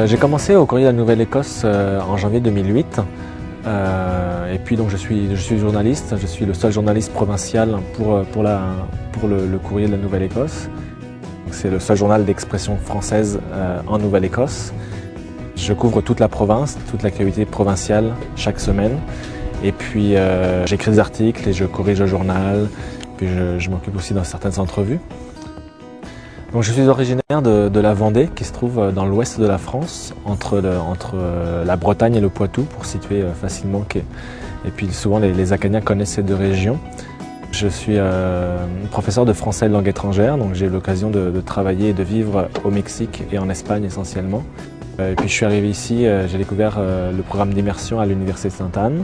J'ai commencé au Courrier de la Nouvelle-Écosse en janvier 2008. Et puis donc je suis journaliste, je suis le seul journaliste provincial pour le Courrier de la Nouvelle-Écosse. C'est le seul journal d'expression française en Nouvelle-Écosse. Je couvre toute la province, toute l'actualité provinciale chaque semaine. Et puis j'écris des articles et je corrige le journal. Puis je m'occupe aussi dans certaines entrevues. Donc je suis originaire de la Vendée, qui se trouve dans l'ouest de la France, entre la Bretagne et le Poitou, pour situer facilement. Et puis souvent les Acadiens connaissent ces deux régions. Je suis professeur de français et de langue étrangère, donc j'ai eu l'occasion de travailler et de vivre au Mexique et en Espagne essentiellement. Et puis je suis arrivé ici, j'ai découvert le programme d'immersion à l'Université Sainte-Anne,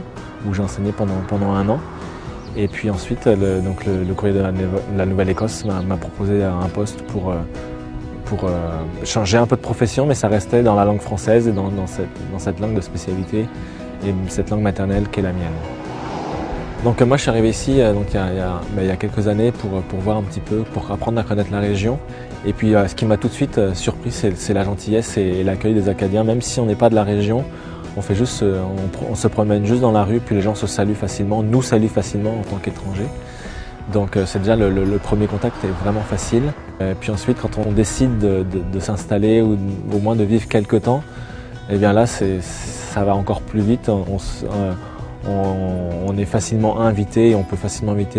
où j'ai enseigné pendant 1 an. Et puis ensuite, le Courrier de la Nouvelle-Écosse m'a proposé un poste pour changer un peu de profession, mais ça restait dans la langue française et dans cette langue de spécialité et cette langue maternelle qui est la mienne. Donc moi je suis arrivé ici il y a quelques années pour voir un petit peu, pour apprendre à connaître la région. Et puis ce qui m'a tout de suite surpris, c'est la gentillesse et l'accueil des Acadiens, même si on n'est pas de la région. On se promène juste dans la rue, puis les gens se saluent facilement, nous saluent facilement en tant qu'étrangers. Donc c'est déjà le premier contact est vraiment facile. Puis ensuite, quand on décide de s'installer ou au moins de vivre quelque temps, eh bien là ça va encore plus vite. On est facilement invité et on peut facilement être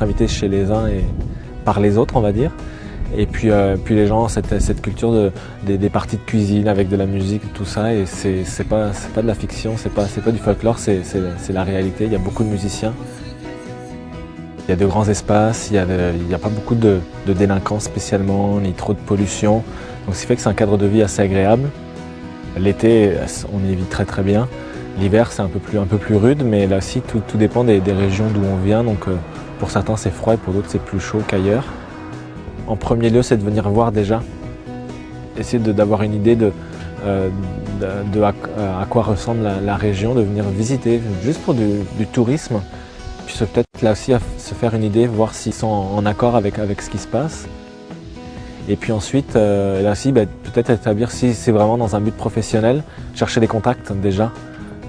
invité chez les uns et par les autres, on va dire. Et puis les gens ont cette culture des parties de cuisine avec de la musique, tout ça, et c'est pas de la fiction, c'est pas du folklore, c'est la réalité. Il y a beaucoup de musiciens, il y a de grands espaces, il y a pas beaucoup de délinquance spécialement, ni trop de pollution. Donc ce qui fait que c'est un cadre de vie assez agréable. L'été, on y vit très très bien. L'hiver, c'est un peu plus rude, mais là aussi tout dépend des régions d'où on vient. Donc pour certains c'est froid et pour d'autres c'est plus chaud qu'ailleurs. En premier lieu, c'est de venir voir déjà, essayer d'avoir une idée à quoi ressemble la région, de venir visiter, juste pour du tourisme. Puis peut-être là aussi à se faire une idée, voir s'ils sont en accord avec ce qui se passe. Et puis ensuite, là aussi, peut-être établir si c'est vraiment dans un but professionnel, chercher des contacts déjà.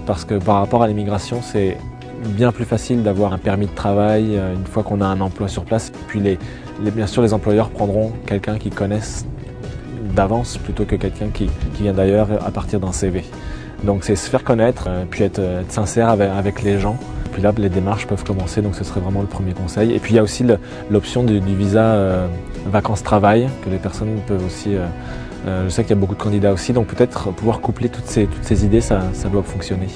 Parce que par rapport à l'immigration, c'est bien plus facile d'avoir un permis de travail une fois qu'on a un emploi sur place. Puis bien sûr, les employeurs prendront quelqu'un qu'ils connaissent d'avance plutôt que quelqu'un qui vient d'ailleurs à partir d'un CV. Donc c'est se faire connaître, puis être sincère avec les gens. Puis là, les démarches peuvent commencer, donc ce serait vraiment le premier conseil. Et puis il y a aussi l'option du visa vacances-travail que les personnes peuvent aussi... je sais qu'il y a beaucoup de candidats aussi, donc peut-être pouvoir coupler toutes ces idées, ça doit fonctionner.